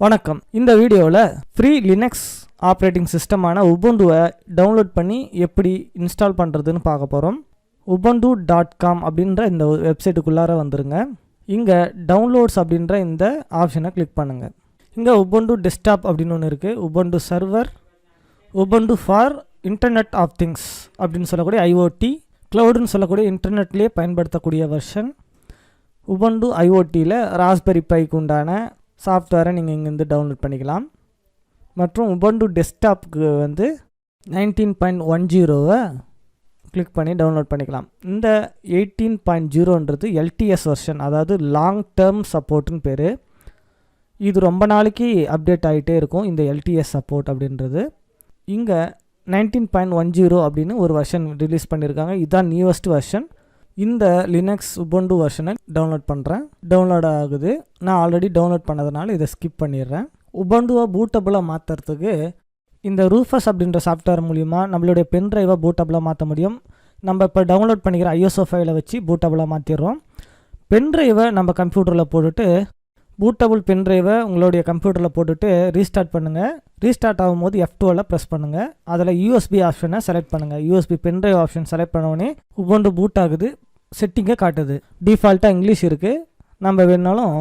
வணக்கம். இந்த வீடியோவில் ஃப்ரீ லினக்ஸ் ஆப்ரேட்டிங் சிஸ்டமான உபுண்டுவை டவுன்லோட் பண்ணி எப்படி இன்ஸ்டால் பண்ணுறதுன்னு பார்க்க போகிறோம். ubuntu.com அப்படின்ற இந்த வெப்சைட்டுக்குள்ளார வந்துருங்க. இங்கே டவுன்லோட்ஸ் அப்படின்ற இந்த ஆப்ஷனை கிளிக் பண்ணுங்கள். இங்கே உபுண்டு டெஸ்க்டாப் அப்படின்னு ஒன்று இருக்குது. Ubuntu server, Ubuntu for internet of things அப்படின்னு சொல்லக்கூடிய ஐஓடி, க்ளவுடுன்னு சொல்லக்கூடிய இன்டர்நெட்லேயே பயன்படுத்தக்கூடிய வெர்ஷன். உபுண்டு ஐஓடியில் ராஸ்பெரி பைக்கு உண்டான சாஃப்ட்வேரை நீங்கள் இங்கேருந்து டவுன்லோட் பண்ணிக்கலாம். மற்றும் உபுண்டு டெஸ்க்டாப்புக்கு 19.10 கிளிக் பண்ணி டவுன்லோட் பண்ணிக்கலாம். இந்த 18.0ன்றது எல்டிஎஸ் வெர்ஷன், அதாவது லாங் டேர்ம் சப்போர்ட்டுன்னு பேர். இது ரொம்ப நாளைக்கு அப்டேட் ஆகிட்டே இருக்கும். இந்த எல்டிஎஸ் சப்போர்ட் அப்படின்றது இங்கே 19.10 அப்படின்னு ஒரு வெர்ஷன் ரிலீஸ் பண்ணியிருக்காங்க. இதுதான் நியூவஸ்ட் வெர்ஷன். இந்த லினக்ஸ் உபுண்டு வெர்ஷனை டவுன்லோட் பண்ணுறேன். டவுன்லோட் ஆகுது. நான் ஆல்ரெடி டவுன்லோட் பண்ணதுனால இதை ஸ்கிப் பண்ணிடுறேன். உபுண்டுவை பூட்டபுளாக மாற்றுறதுக்கு இந்த ரூஃபஸ் அப்படின்ற சாஃப்ட்வேர் மூலிமா நம்மளுடைய பென் ட்ரைவை பூட்டபுளாக மாற்ற முடியும். நம்ம இப்போ டவுன்லோட் பண்ணிக்கிற ஐஎஸ்ஓ ஃபைலை வச்சு பூட்டபுளாக மாற்றிடுறோம். பென் ட்ரைவை நம்ம கம்ப்யூட்டரில் போட்டுட்டு பூட்டபுள் பென் ட்ரைவை உங்களுடைய கம்ப்யூட்டரில் போட்டுட்டு ரீஸ்டார்ட் பண்ணுங்கள். ரீஸ்டார்ட் ஆகும்போது F12 ப்ரெஸ் பண்ணுங்கள். அதில் யூஎஸ்பி ஆப்ஷனை செலக்ட் பண்ணுங்கள். USB pen drive option select பண்ணோடனே உபுண்டு பூட் ஆகுது. செட்டிங்கை காட்டுது. டிஃபால்ட்டாக இங்கிலீஷ் இருக்குது. நம்ம வேணாலும்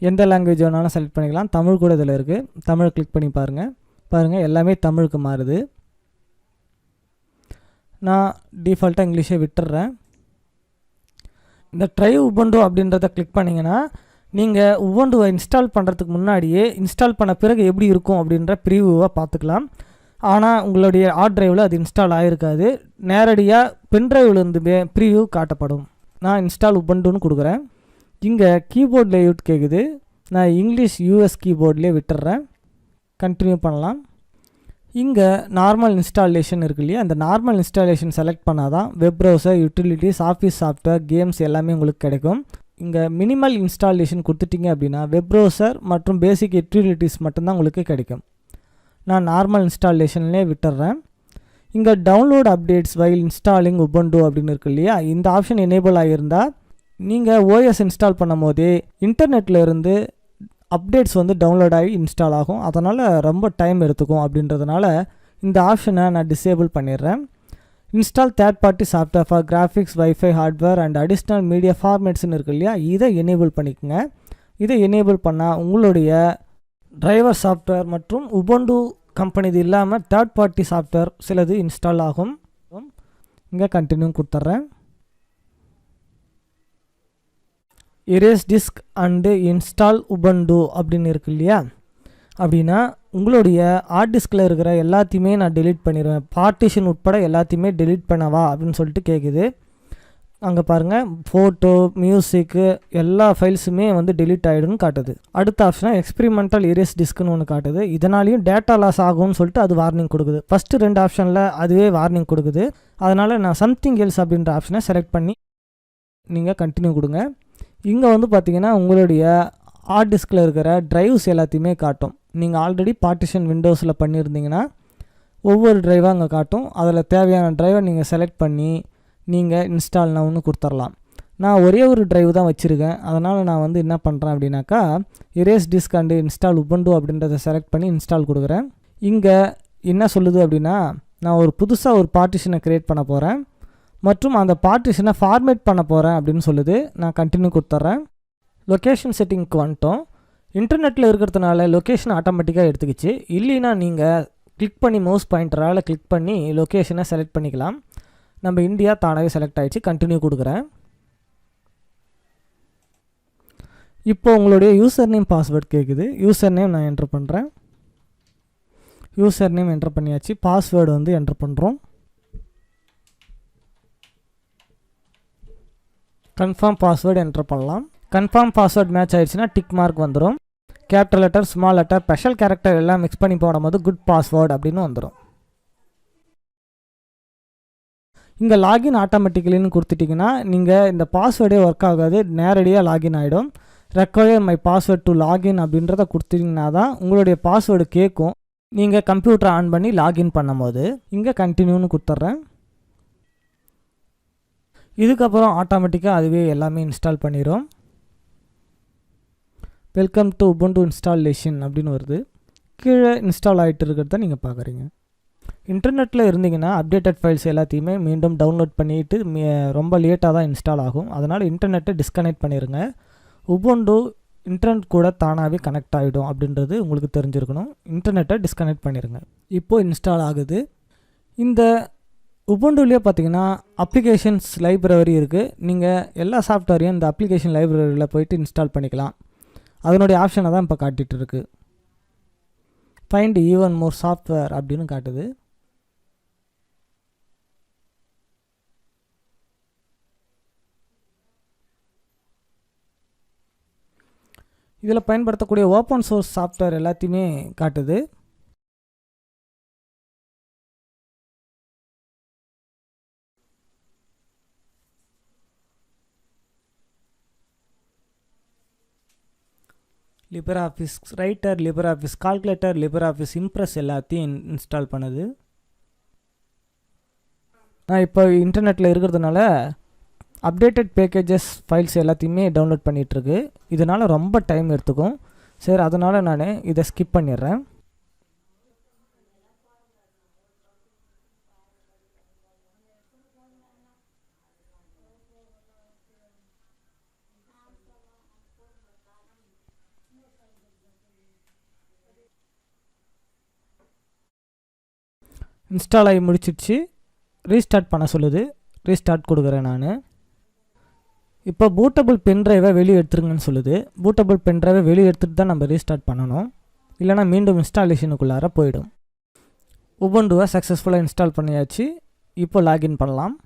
எந்த லாங்குவேஜ் வேணாலும் செலக்ட் பண்ணிக்கலாம். தமிழ் கூட இதில் இருக்குது. தமிழ் கிளிக் பண்ணி பாருங்கள் எல்லாமே தமிழுக்கு மாறுது. நான் டிஃபால்ட்டாக இங்கிலீஷை விட்டுடுறேன். இந்த ட்ரை உபுண்டு அப்படின்றத கிளிக் பண்ணிங்கன்னா நீங்கள் உபுண்டுவை இன்ஸ்டால் பண்ணுறதுக்கு முன்னாடியே இன்ஸ்டால் பண்ண பிறகு எப்படி இருக்கும் அப்படின்ற ப்ரீவியூவாக பார்த்துக்கலாம். ஆனால் உங்களுடைய ஹார்ட் ட்ரைவில் அது இன்ஸ்டால் ஆகிருக்காது. நேரடியாக பென் ட்ரைவ்லேருந்து ப்ரீவியூ காட்டப்படும். நான் இன்ஸ்டால் உபுண்டுன்னு கொடுக்குறேன். இங்கே கீபோர்ட் லேஅவுட் கேட்குது. நான் இங்கிலீஷ் யூஎஸ் கீபோர்ட்லேயே விட்டுறேன். கண்டினியூ பண்ணலாம். இங்கே நார்மல் இன்ஸ்டாலேஷன் இருக்கு இல்லையா, அந்த நார்மல் இன்ஸ்டாலேஷன் செலக்ட் பண்ணால் தான் web browser, utilities, office software, games எல்லாமே உங்களுக்கு கிடைக்கும். இங்கே மினிமல் இன்ஸ்டாலேஷன் கொடுத்துட்டிங்க அப்படின்னா வெப் ப்ரௌசர் மற்றும் பேசிக் யூட்டிலிட்டிஸ் மட்டும்தான் உங்களுக்கு கிடைக்கும். நான் நார்மல் இன்ஸ்டாலேஷன்லேயே விட்டுறேன். இங்கே download updates while installing Ubuntu அப்படின்னு இருக்கு இல்லையா, இந்த ஆப்ஷன் எனேபிள் ஆகியிருந்தால் நீங்கள் ஓஎஸ் இன்ஸ்டால் பண்ணும் போதே இன்டர்நெட்டில் இருந்து அப்டேட்ஸ் டவுன்லோட் ஆகி இன்ஸ்டால் ஆகும். அதனால் ரொம்ப டைம் எடுத்துக்கும். அப்படின்றதுனால இந்த ஆப்ஷனை நான் டிசேபிள் பண்ணிடுறேன். Install third party software for graphics, wifi, hardware and additional media ஃபார்மேட்ஸ்னு இருக்கு இல்லையா, இதை எனேபிள் பண்ணிக்கோங்க. இதை எனேபிள் பண்ணால் உங்களுடைய டிரைவர் சாஃப்ட்வேர் மற்றும் உபுண்டு கம்பெனி இது இல்லாமல் தேர்ட் பார்ட்டி சாஃப்ட்வேர் சிலது இன்ஸ்டால் ஆகும். இங்கே கண்டினியூ கொடுத்துட்றேன். Erase disk and install Ubuntu அப்படின்னு இருக்கு இல்லையா, அப்படின்னா உங்களுடைய ஹார்ட் டிஸ்கில் இருக்கிற எல்லாத்தையுமே நான் டெலீட் பண்ணிடுவேன். பார்ட்டிஷன் உட்பட எல்லாத்தையுமே டெலீட் பண்ணவா அப்படின்னு சொல்லிட்டு கேட்குது. அங்கே பாருங்கள், ஃபோட்டோ, மியூசிக்கு எல்லா ஃபைல்ஸுமே டெலீட் ஆகிடும்னு காட்டுது. அடுத்த ஆப்ஷனாக எக்ஸ்பெரிமெண்டல் இரேஸ் டிஸ்க்குன்னு ஒன்று காட்டுது. இதனாலையும் டேட்டா லாஸ் ஆகும்னு சொல்லிட்டு அது வார்னிங் கொடுக்குது. ஃபஸ்ட்டு 2 ஆப்ஷனில் அதுவே வார்னிங் கொடுக்குது. அதனால் நான் சம்திங் எல்ஸ் அப்படின்ற ஆப்ஷனை செலக்ட் பண்ணி நீங்கள் கண்டினியூ கொடுங்க. இங்கே பார்த்தீங்கன்னா உங்களுடைய ஹார்ட் டிஸ்கில் இருக்கிற ட்ரைவ்ஸ் எல்லாத்தையுமே காட்டும். நீங்கள் ஆல்ரெடி பார்ட்டிஷன் விண்டோஸில் பண்ணியிருந்தீங்கன்னா ஒவ்வொரு ட்ரைவாக அங்கே காட்டும். அதில் தேவையான ட்ரைவை நீங்கள் செலக்ட் பண்ணி நீங்கள் இன்ஸ்டால் நவுன்னு கொடுத்துடலாம். நான் ஒரே ஒரு ட்ரைவ் தான் வச்சுருக்கேன். அதனால் நான் என்ன பண்ணுறேன் அப்படின்னாக்கா erase disk and install Ubuntu அப்படின்றத செலக்ட் பண்ணி இன்ஸ்டால் கொடுக்குறேன். இங்கே என்ன சொல்லுது அப்படின்னா, நான் ஒரு புதுசாக ஒரு பார்ட்டிஷனை க்ரியேட் பண்ண போகிறேன் மற்றும் அந்த பார்ட்டிஷனை ஃபார்மேட் பண்ண போகிறேன் அப்படின்னு சொல்லுது. நான் கண்டினியூ கொடுத்துட்றேன். லொக்கேஷன் செட்டிங்க்கு வந்துட்டோம். இன்டர்நெட்டில் இருக்கிறதுனால லொக்கேஷன் ஆட்டோமேட்டிக்காக எடுத்துக்கிச்சு. இல்லைன்னா நீங்கள் கிளிக் பண்ணி மவுஸ் பாயிண்டரால் கிளிக் பண்ணி லொக்கேஷனை செலக்ட் பண்ணிக்கலாம். நம்ம இந்தியா தானாகவே செலக்ட் ஆகிடுச்சு. கண்டினியூ கொடுக்குறேன். இப்போ உங்களுடைய யூசர் நேம் பாஸ்வேர்ட் கேட்குது. யூசர் நேம் நான் என்ட்ரு பண்ணுறேன். யூசர் நேம் என்ட்ரு பண்ணியாச்சு. பாஸ்வேர்டு என்ட்ரு பண்ணுறோம். கன்ஃபார்ம் பாஸ்வேர்டு என்ட்ரு பண்ணலாம். கன்ஃபார்ம் பாஸ்வேர்ட் மேட்ச் ஆகிடுச்சுன்னா டிக் மார்க் வந்துடும். Capital letter, small letter, special character எல்லாம் மிக்ஸ் பண்ணி போடும்போது குட் பாஸ்வேர்டு அப்படின்னு வந்துடும். இங்கே லாகின் ஆட்டோமேட்டிக்கலின்னு கொடுத்துட்டிங்கன்னா நீங்கள் இந்த பாஸ்வேர்டே ஒர்க் ஆகாது, நேரடியாக லாகின் ஆகிடும். Require my password to login அப்படின்றத கொடுத்தீங்கன்னா தான் உங்களுடைய பாஸ்வேர்டு கேட்கும் நீங்கள் கம்ப்யூட்டரை ஆன் பண்ணி லாகின் பண்ணும்போது. இங்கே கண்டினியூன்னு கொடுத்துட்றேன். இதுக்கப்புறம் ஆட்டோமேட்டிக்காக அதுவே எல்லாமே இன்ஸ்டால் பண்ணிடும். வெல்கம் டு உபுண்டு இன்ஸ்டாலேஷன் அப்படின்னு வருது. கீழே இன்ஸ்டால் ஆகிட்டு இருக்கிறத நீங்கள் பார்க்குறீங்க. இன்டர்நெட்டில் இருந்தீங்கன்னா அப்டேட்டட் ஃபைல்ஸ் எல்லாத்தையுமே மீண்டும் டவுன்லோட் பண்ணிவிட்டு ரொம்ப லேட்டாக தான் இன்ஸ்டால் ஆகும். அதனால் இன்டர்நெட்டை டிஸ்கனெக்ட் பண்ணிடுங்க. உபுண்டு இன்டர்நெட் கூட தானாகவே கனெக்ட் ஆகிடும் அப்படின்றது உங்களுக்கு தெரிஞ்சிருக்கணும். இன்டர்நெட்டை டிஸ்கனெக்ட் பண்ணிடுங்க. இப்போது இன்ஸ்டால் ஆகுது. இந்த உபுண்டுலேயே பார்த்தீங்கன்னா அப்ளிகேஷன்ஸ் லைப்ரரி இருக்குது. நீங்கள் எல்லா சாஃப்ட்வேரையும் இந்த அப்ளிகேஷன் லைப்ரரியில் போய்ட்டு இன்ஸ்டால் பண்ணிக்கலாம். அதனுடைய ஆப்ஷனை தான் இப்போ காட்டிகிட்டு இருக்குது. ஃபைண்ட் ஈவன் மோர் சாஃப்ட்வேர் அப்படின்னு காட்டுது. இதில் பயன்படுத்தக்கூடிய ஓப்பன் சோர்ஸ் சாஃப்ட்வேர் எல்லாத்தையுமே காட்டுது. லிப்ரிஆஃபிஸ் ரைட்டர், லிப்ரிஆஃபிஸ் கால்குலேட்டர், லிப்ரிஆஃபிஸ் இம்ப்ரெஸ் எல்லாத்தையும் இன்ஸ்டால் பண்ணுது. நான் இப்போ இன்டர்நெட்டில் இருக்கிறதுனால அப்டேட்டட் பேக்கேஜஸ் ஃபைல்ஸ் எல்லாத்தையுமே டவுன்லோட் பண்ணிகிட்ருக்கு. இதனால் ரொம்ப டைம் எடுத்துக்கும். சரி, அதனால் நான் இதை ஸ்கிப் பண்ணிடுறேன். இன்ஸ்டால் ஆகி முடிச்சிடுச்சு. ரீஸ்டார்ட் பண்ண சொல்லுது. ரீஸ்டார்ட் கொடுக்குறேன் நான். இப்போ பூட்டபிள் பென்ட்ரைவை வெளியே எடுத்துருங்கன்னு சொல்லுது. பூட்டபிள் பென்ட்ரைவை வெளியே எடுத்துகிட்டு தான் நம்ம ரீஸ்டார்ட் பண்ணணும், இல்லைனா மீண்டும் இன்ஸ்டாலேஷனுக்குள்ளார போயிடும். உபுண்டுவை சக்ஸஸ்ஃபுல்லாக இன்ஸ்டால் பண்ணியாச்சு. இப்போ லாகின் பண்ணலாம்.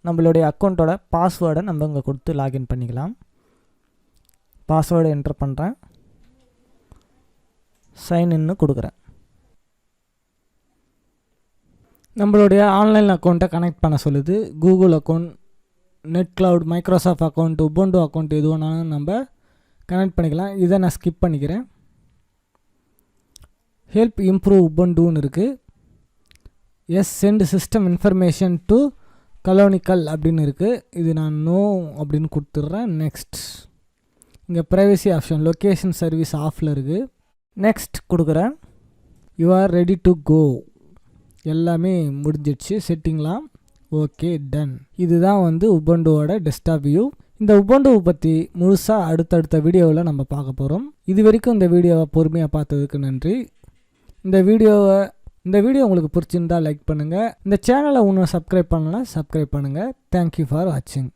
நம்மளுடைய அக்கௌண்ட்டோட பாஸ்வேர்டை நம்ம இங்கே கொடுத்து லாகின் பண்ணிக்கலாம். பாஸ்வேர்டை என்டர் பண்ணுறேன். சைன்இன்னு கொடுக்குறேன். நம்மளுடைய ஆன்லைன் அக்கௌண்ட்டை கனெக்ட் பண்ண சொல்லுது. Google account, net cloud, Microsoft account, Ubuntu account எது வேணாலும் நம்ம கனெக்ட் பண்ணிக்கலாம். இதை நான் ஸ்கிப் பண்ணிக்கிறேன். ஹெல்ப் இம்ப்ரூவ் உபுண்டுன்னு இருக்குது. Yes send system information to Canonical அப்படின்னு இருக்குது. இது நான் நோ அப்படின்னு கொடுத்துட்றேன். நெக்ஸ்ட். இங்கே ப்ரைவசி ஆப்ஷன், லொக்கேஷன் சர்வீஸ் ஆஃபில் இருக்குது. நெக்ஸ்ட் கொடுக்குறேன். You are ready to go. எல்லாமே முடிஞ்சிடுச்சு செட்டிங்லாம். Okay, ton. இதுதான் உபுண்டுவோட டெஸ்க்டாப் வியூ. இந்த உபுண்டுவை பற்றி முழுசாக அடுத்தடுத்த வீடியோவில் நம்ம பார்க்க போகிறோம். இது வரைக்கும் இந்த வீடியோவை பொறுமையாக பார்த்ததுக்கு நன்றி. இந்த வீடியோ உங்களுக்கு பிடிச்சிருந்தால் லைக் பண்ணுங்கள். இந்த சேனலை இன்னும் சப்ஸ்கிரைப் பண்ணலாம், சப்ஸ்கிரைப் பண்ணுங்கள். தேங்க்யூ ஃபார் வாட்சிங்.